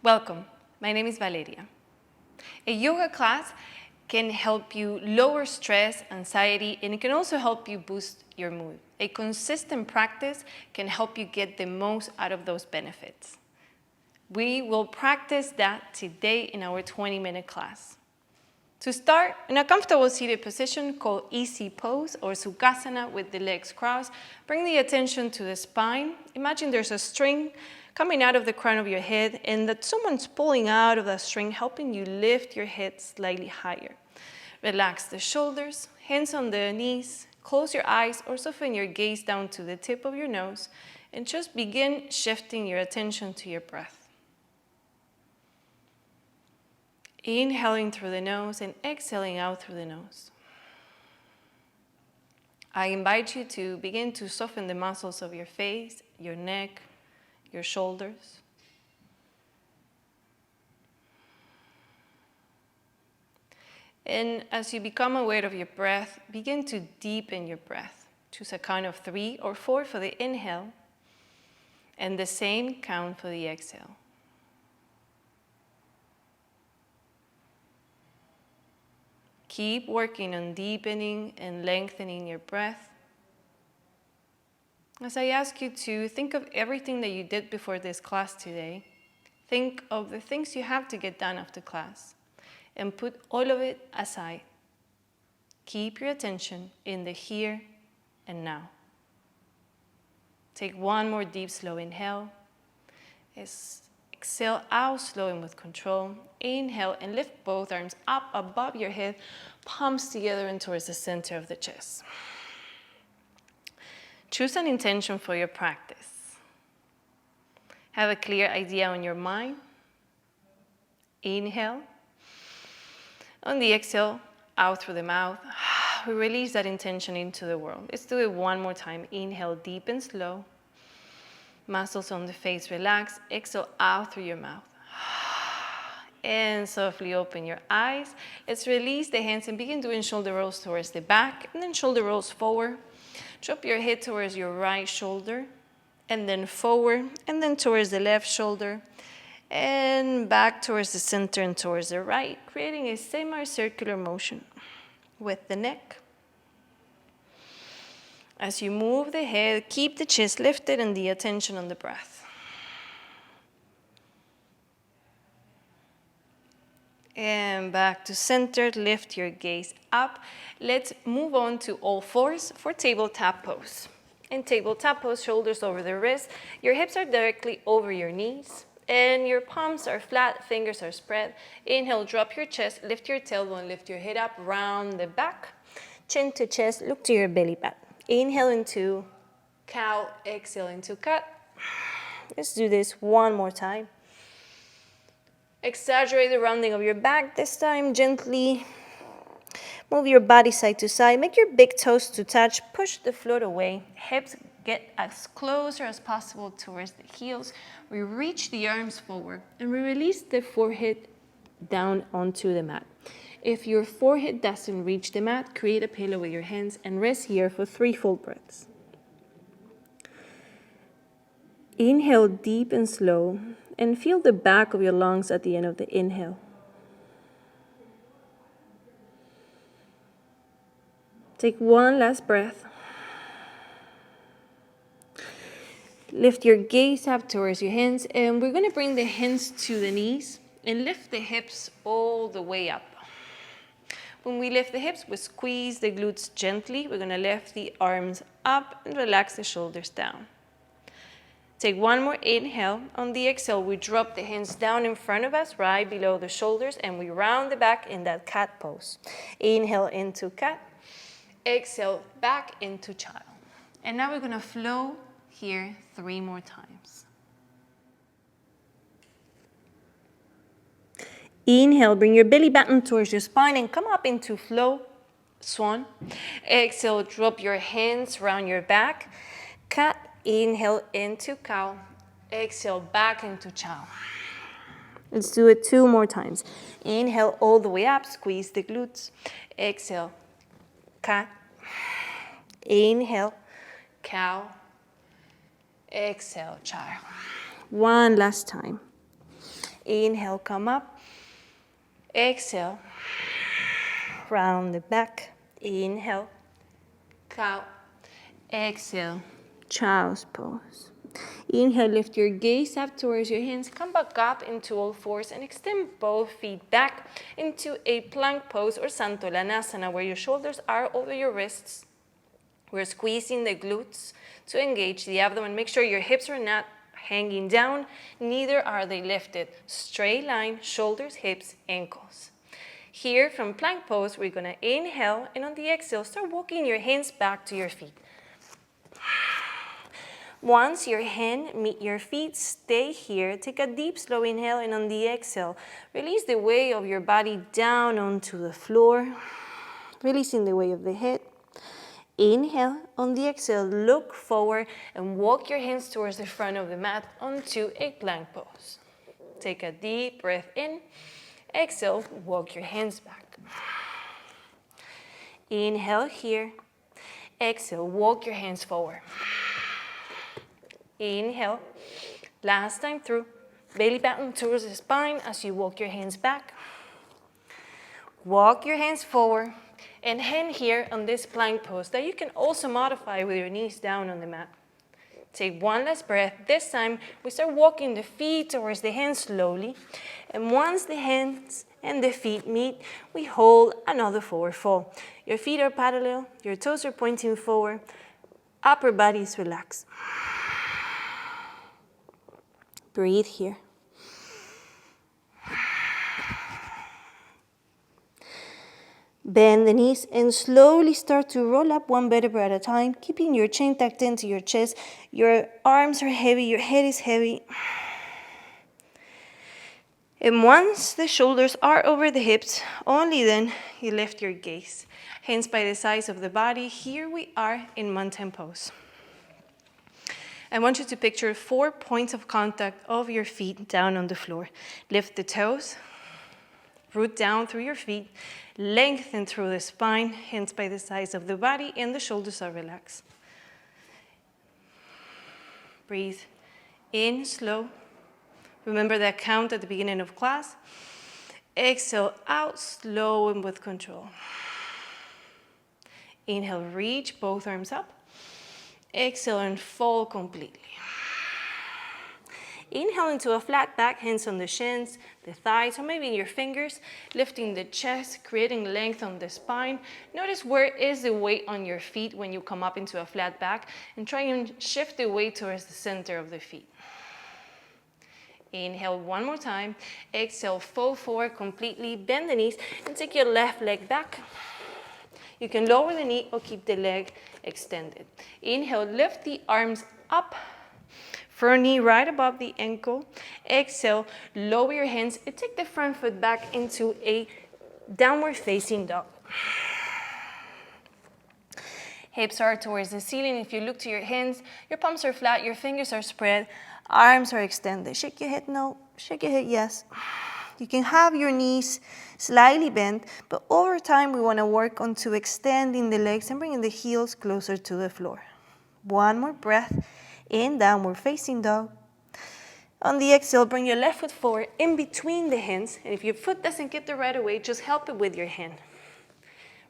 Welcome, my name is Valeria. A yoga class can help you lower stress, anxiety, and it can also help you boost your mood. A consistent practice can help you get the most out of those benefits. We will practice that today in our 20-minute class. To start, in a comfortable seated position called easy pose or Shivasana with the legs crossed, bring the attention to the spine. Imagine there's a string coming out of the crown of your head and that someone's pulling out of that string, helping you lift your head slightly higher. Relax the shoulders, hands on the knees, close your eyes or soften your gaze down to the tip of your nose and just begin shifting your attention to your breath. Inhaling through the nose and exhaling out through the nose. I invite you to begin to soften the muscles of your face, your neck, your shoulders. And as you become aware of your breath, begin to deepen your breath. Choose a count of 3 or 4 for the inhale and the same count for the exhale. Keep working on deepening and lengthening your breath. As I ask you to think of everything that you did before this class today, think of the things you have to get done after class and put all of it aside. Keep your attention in the here and now. Take one more deep, slow inhale. Exhale out, slow and with control. Inhale and lift both arms up above your head, palms together and towards the center of the chest. Choose an intention for your practice. Have a clear idea on your mind. Inhale. On the exhale, out through the mouth, we release that intention into the world. Let's do it one more time. Inhale deep and slow. Muscles on the face relax. Exhale out through your mouth. And softly open your eyes. Let's release the hands and begin doing shoulder rolls towards the back and then shoulder rolls forward. Drop your head towards your right shoulder and then forward and then towards the left shoulder and back towards the center and towards the right, creating a semicircular motion with the neck. As you move the head, keep the chest lifted and the attention on the breath. And back to center, lift your gaze up. Let's move on to all fours for tabletop pose. In tabletop pose, shoulders over the wrists, your hips are directly over your knees, and your palms are flat, fingers are spread. Inhale, drop your chest, lift your tailbone, lift your head up, round the back, chin to chest, look to your belly button. Inhale into cow, exhale into cat. Let's do this one more time. Exaggerate the rounding of your back. This time, gently move your body side to side. Make your big toes to touch. Push the floor away. Hips get as closer as possible towards the heels. We reach the arms forward and we release the forehead down onto the mat. If your forehead doesn't reach the mat, create a pillow with your hands and rest here for 3 full breaths. Inhale deep and slow and feel the back of your lungs at the end of the inhale. Take one last breath. Lift your gaze up towards your hands and we're going to bring the hands to the knees and lift the hips all the way up. When we lift the hips, we squeeze the glutes gently. We're going to lift the arms up and relax the shoulders down. Take one more inhale. On the exhale, we drop the hands down in front of us, right below the shoulders, and we round the back in that cat pose. Inhale into cat. Exhale back into child. And now we're going to flow here 3 more times. Inhale, bring your belly button towards your spine and come up into flow, swan. Exhale, drop your hands around your back. Cat, inhale into cow. Exhale, back into child. Let's do it 2 more times. Inhale all the way up, squeeze the glutes. Exhale, cat. Inhale, cow. Exhale, child. One last time. Inhale, come up. Exhale, round the back. Inhale, cow. Exhale, child's pose. Inhale, lift your gaze up towards your hands. Come back up into all fours and extend both feet back into a plank pose or Santolanasana, where your shoulders are over your wrists. We're squeezing the glutes to engage the abdomen. Make sure your hips are not hanging down, neither are they lifted. Straight line, shoulders, hips, ankles. Here from plank pose, we're gonna inhale, and on the exhale, start walking your hands back to your feet. Once your hand meet your feet, stay here. Take a deep, slow inhale, and on the exhale, release the weight of your body down onto the floor, releasing the weight of the head. Inhale, on the exhale, look forward and walk your hands towards the front of the mat onto a plank pose. Take a deep breath in. Exhale, walk your hands back. Inhale here. Exhale, walk your hands forward. Inhale, last time through. Belly button towards the spine as you walk your hands back. Walk your hands forward and hand here on this plank pose that you can also modify with your knees down on the mat. Take one last breath. This time we start walking the feet towards the hands slowly. And once the hands and the feet meet, we hold another forward fold. Your feet are parallel, your toes are pointing forward, upper body is relaxed. Breathe here. Bend the knees and slowly start to roll up one vertebra at a time, keeping your chin tucked into your chest. Your arms are heavy, your head is heavy. And once the shoulders are over the hips, only then you lift your gaze. Hands by the sides of the body. Here we are in mountain pose. I want you to picture 4 points of contact of your feet down on the floor. Lift the toes, root down through your feet, lengthen through the spine, hands by the sides of the body, and the shoulders are relaxed. Breathe in slow. Remember that count at the beginning of class. Exhale out slow and with control. Inhale, reach both arms up. Exhale and fold completely. Inhale into a flat back, hands on the shins, the thighs, or maybe your fingers, lifting the chest, creating length on the spine. Notice where is the weight on your feet when you come up into a flat back, and try and shift the weight towards the center of the feet. Inhale one more time. Exhale, fold forward completely, bend the knees, and take your left leg back. You can lower the knee or keep the leg extended. Inhale, lift the arms up. Front knee right above the ankle. Exhale, lower your hands and take the front foot back into a downward facing dog. Hips are towards the ceiling. If you look to your hands, your palms are flat, your fingers are spread, arms are extended. Shake your head no, shake your head yes. You can have your knees slightly bent, but over time we want to work on to extending the legs and bringing the heels closer to the floor. One more breath. In downward facing dog. On the exhale, bring your left foot forward in between the hands. And if your foot doesn't get the right away, just help it with your hand.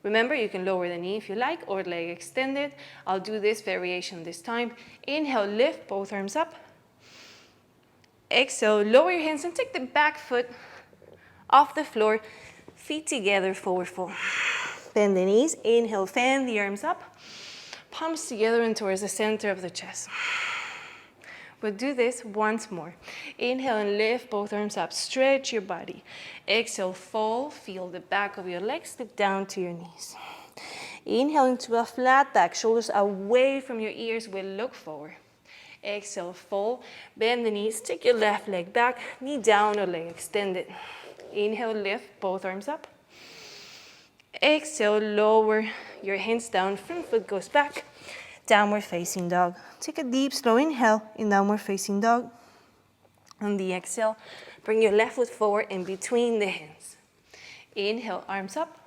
Remember, you can lower the knee if you like, or leg extended. I'll do this variation this time. Inhale, lift both arms up. Exhale, lower your hands and take the back foot off the floor. Feet together, forward fold. Bend the knees. Inhale, fan the arms up. Palms together and towards the center of the chest. We'll do this once more. Inhale and lift both arms up. Stretch your body. Exhale, fold. Feel the back of your legs. Look down to your knees. Inhale into a flat back. Shoulders away from your ears. We'll look forward. Exhale, fold. Bend the knees. Take your left leg back. Knee down or leg extended. Inhale, lift both arms up. Exhale, lower your hands down. Front foot goes back. Downward facing dog. Take a deep, slow inhale in downward facing dog. On the exhale, bring your left foot forward in between the hands. Inhale, arms up.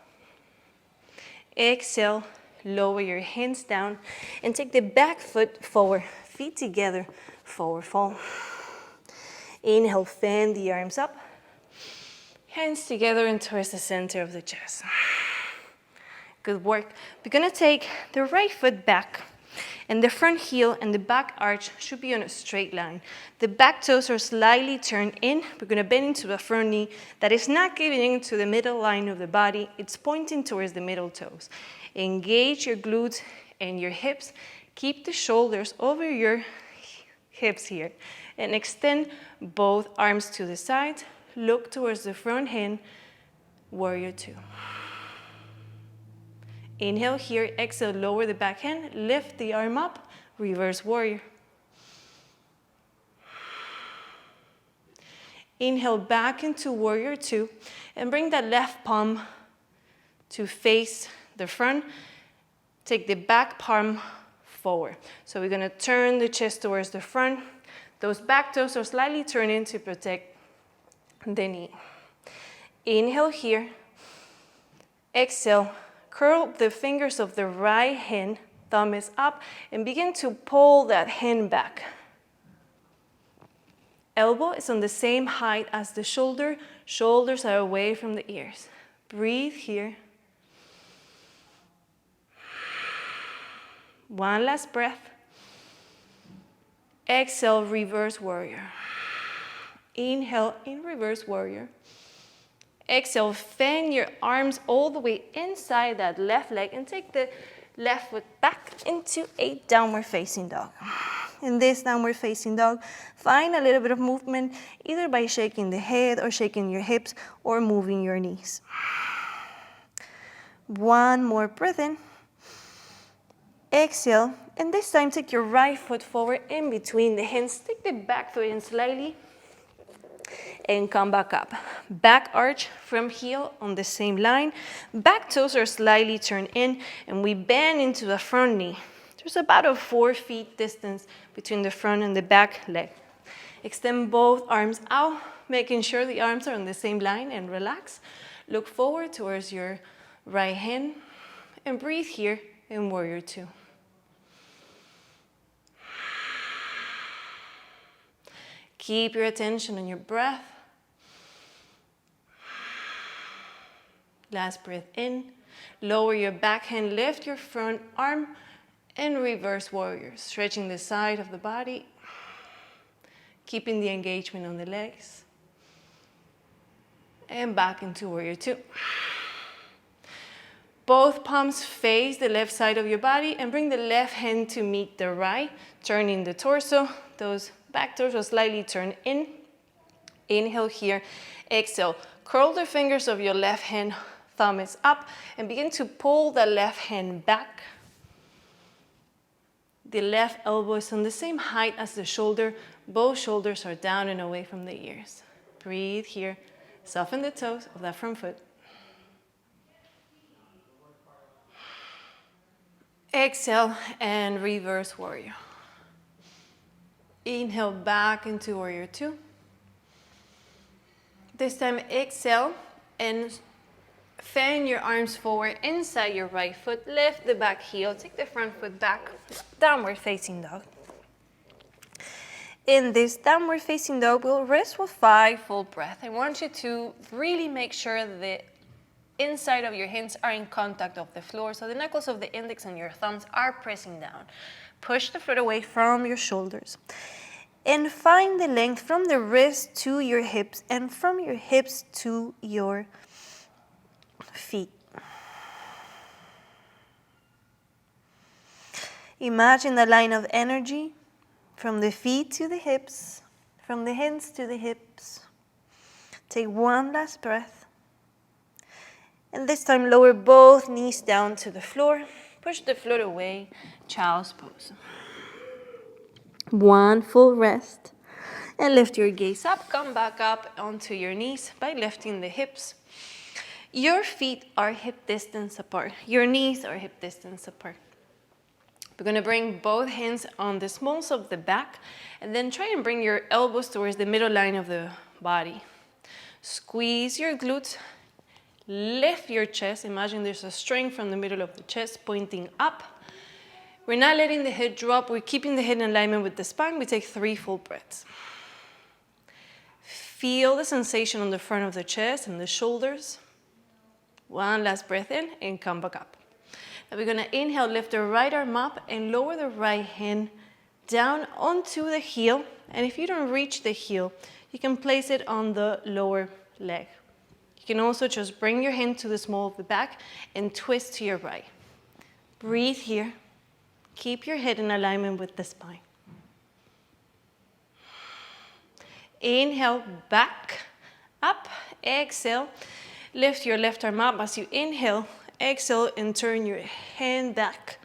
Exhale, lower your hands down and take the back foot forward. Feet together, forward fold. Inhale, fan the arms up. Hands together and towards the center of the chest. Good work. We're gonna take the right foot back, and the front heel and the back arch should be on a straight line. The back toes are slightly turned in. We're gonna bend into the front knee that is not giving into the middle line of the body. It's pointing towards the middle toes. Engage your glutes and your hips. Keep the shoulders over your hips here, and extend both arms to the side. Look towards the front hand, warrior two. Inhale here, exhale, lower the back hand, lift the arm up, reverse warrior. Inhale back into warrior two, and bring that left palm to face the front. Take the back palm forward. So we're gonna turn the chest towards the front. Those back toes are slightly turned in to protect the knee. Inhale here, exhale. Curl the fingers of the right hand, thumb is up, and begin to pull that hand back. Elbow is on the same height as the shoulder. Shoulders are away from the ears. Breathe here. One last breath. Exhale, reverse warrior. Inhale in reverse warrior. Exhale, fan your arms all the way inside that left leg and take the left foot back into a downward facing dog. In this downward facing dog, find a little bit of movement either by shaking the head or shaking your hips or moving your knees. One more breath in. Exhale, and this time take your right foot forward in between the hands. Take the back foot in slightly and come back up. Back arch from heel on the same line. Back toes are slightly turned in, and we bend into the front knee. There's about a 4 feet distance between the front and the back leg. Extend both arms out, making sure the arms are on the same line, and relax. Look forward towards your right hand, and breathe here in warrior two. Keep your attention on your breath. Last breath in. Lower your back hand, lift your front arm, and reverse warrior. Stretching the side of the body. Keeping the engagement on the legs. And back into warrior two. Both palms face the left side of your body and bring the left hand to meet the right, turning the torso. Those back torso slightly turn in. Inhale here. Exhale. Curl the fingers of your left hand. Thumb is up. And begin to pull the left hand back. The left elbow is on the same height as the shoulder. Both shoulders are down and away from the ears. Breathe here. Soften the toes of that front foot. Exhale and reverse warrior. Inhale back into warrior two. This time exhale and fan your arms forward inside your right foot. Lift the back heel. Take the front foot back. Downward facing dog. In this downward facing dog, we'll rest with 5 full breaths. I want you to really make sure the inside of your hands are in contact of the floor, so the knuckles of the index and your thumbs are pressing down. Push the foot away from your shoulders. And find the length from the wrist to your hips and from your hips to your feet. Imagine the line of energy from the feet to the hips, from the hands to the hips. Take one last breath. And this time lower both knees down to the floor. Push the foot away, child's pose. One full rest. And lift your gaze up. Come back up onto your knees by lifting the hips. Your feet are hip distance apart. Your knees are hip distance apart. We're going to bring both hands on the smalls of the back and then try and bring your elbows towards the middle line of the body. Squeeze your glutes. Lift your chest. Imagine there's a string from the middle of the chest pointing up. We're not letting the head drop. We're keeping the head in alignment with the spine. We take 3 full breaths. Feel the sensation on the front of the chest and the shoulders. One last breath in and come back up. Now we're gonna inhale, lift the right arm up and lower the right hand down onto the heel. And if you don't reach the heel, you can place it on the lower leg. You can also just bring your hand to the small of the back and twist to your right. Breathe here. Keep your head in alignment with the spine. Inhale, back, up, exhale. Lift your left arm up as you inhale, exhale, and turn your hand back.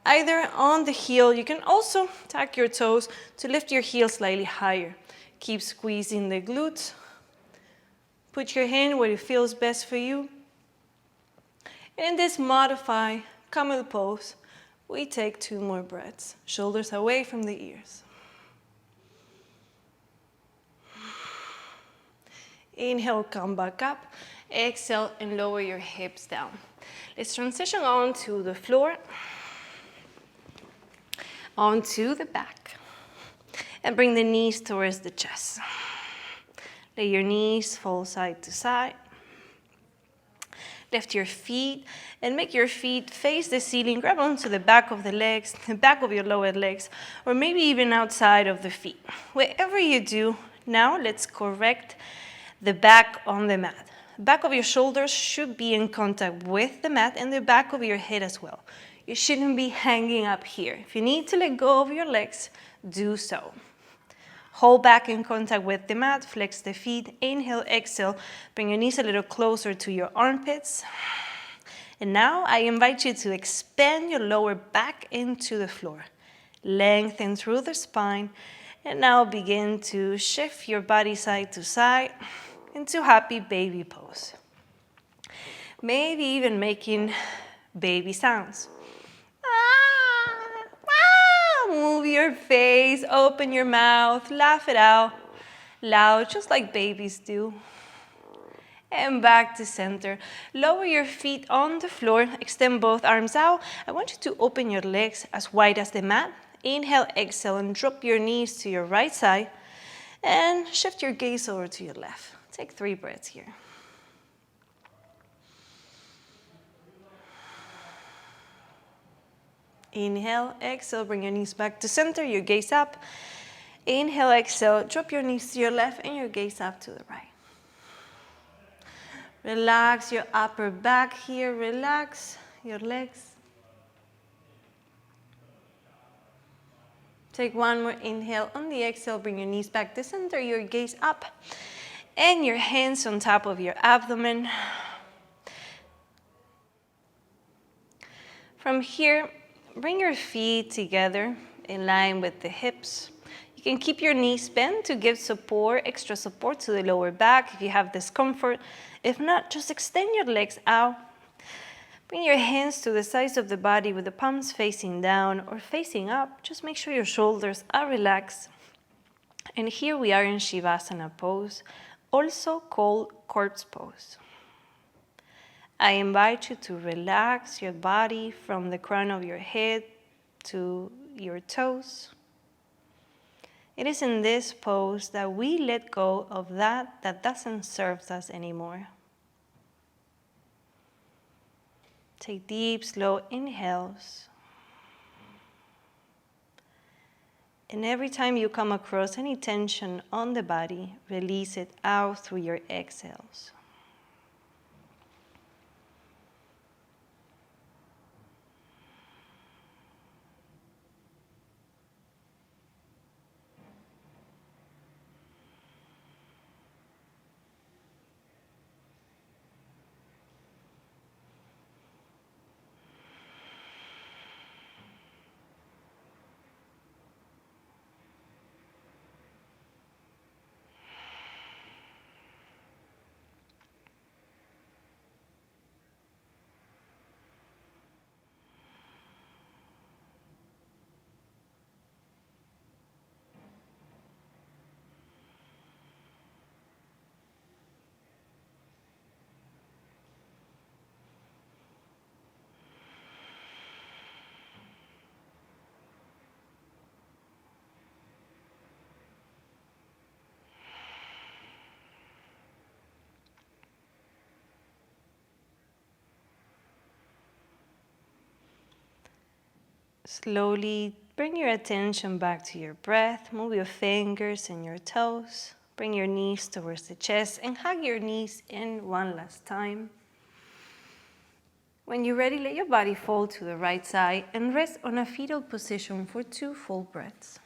Either on the heel, you can also tuck your toes to lift your heel slightly higher. Keep squeezing the glutes. Put your hand where it feels best for you. And in this modified camel pose, we take 2 more breaths. Shoulders away from the ears. Inhale, come back up. Exhale and lower your hips down. Let's transition on to the floor, onto the back, and bring the knees towards the chest. Let your knees fall side to side. Lift your feet and make your feet face the ceiling. Grab onto the back of the legs, the back of your lower legs, or maybe even outside of the feet. Whatever you do, now let's correct the back on the mat. Back of your shoulders should be in contact with the mat and the back of your head as well. You shouldn't be hanging up here. If you need to let go of your legs, do so. Hold back in contact with the mat, flex the feet, inhale, exhale, bring your knees a little closer to your armpits. And now I invite you to expand your lower back into the floor. Lengthen through the spine, and now begin to shift your body side to side into happy baby pose. Maybe even making baby sounds. Move your face, open your mouth, laugh it out loud, just like babies do. And back to center. Lower your feet on the floor, extend both arms out. I want you to open your legs as wide as the mat. Inhale, exhale, and drop your knees to your right side. And shift your gaze over to your left. Take 3 breaths here. Inhale, exhale, bring your knees back to center, your gaze up. Inhale, exhale, drop your knees to your left and your gaze up to the right. Relax your upper back here, relax your legs. Take 1 more inhale. On the exhale, bring your knees back to center, your gaze up, and your hands on top of your abdomen. From here, bring your feet together in line with the hips. You can keep your knees bent to give support, extra support to the lower back if you have discomfort. If not, just extend your legs out. Bring your hands to the sides of the body with the palms facing down or facing up. Just make sure your shoulders are relaxed. And here we are in Shivasana Pose, also called corpse pose. I invite you to relax your body from the crown of your head to your toes. It is in this pose that we let go of that doesn't serve us anymore. Take deep, slow inhales. And every time you come across any tension on the body, release it out through your exhales. Slowly bring your attention back to your breath. Move your fingers and your toes. Bring your knees towards the chest and hug your knees in one last time. When you're ready, let your body fall to the right side and rest on a fetal position for 2 full breaths.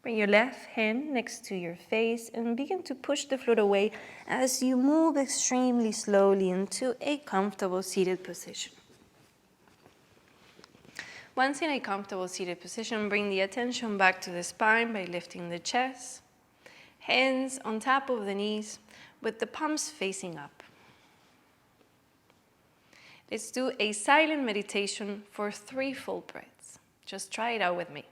Bring your left hand next to your face and begin to push the floor away as you move extremely slowly into a comfortable seated position. Once in a comfortable seated position, bring the attention back to the spine by lifting the chest, hands on top of the knees with the palms facing up. Let's do a silent meditation for 3 full breaths. Just try it out with me.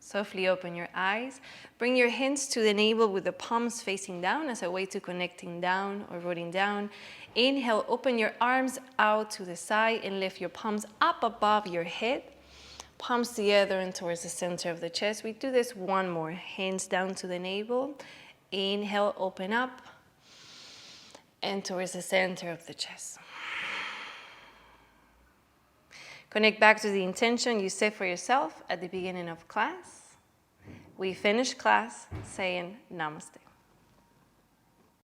Softly open your eyes. Bring your hands to the navel with the palms facing down as a way to connecting down or rooting down. Inhale, open your arms out to the side and lift your palms up above your head. Palms together and towards the center of the chest. We do this one more. Hands down to the navel. Inhale, open up and towards the center of the chest. Connect back to the intention you set for yourself at the beginning of class. We finish class saying namaste.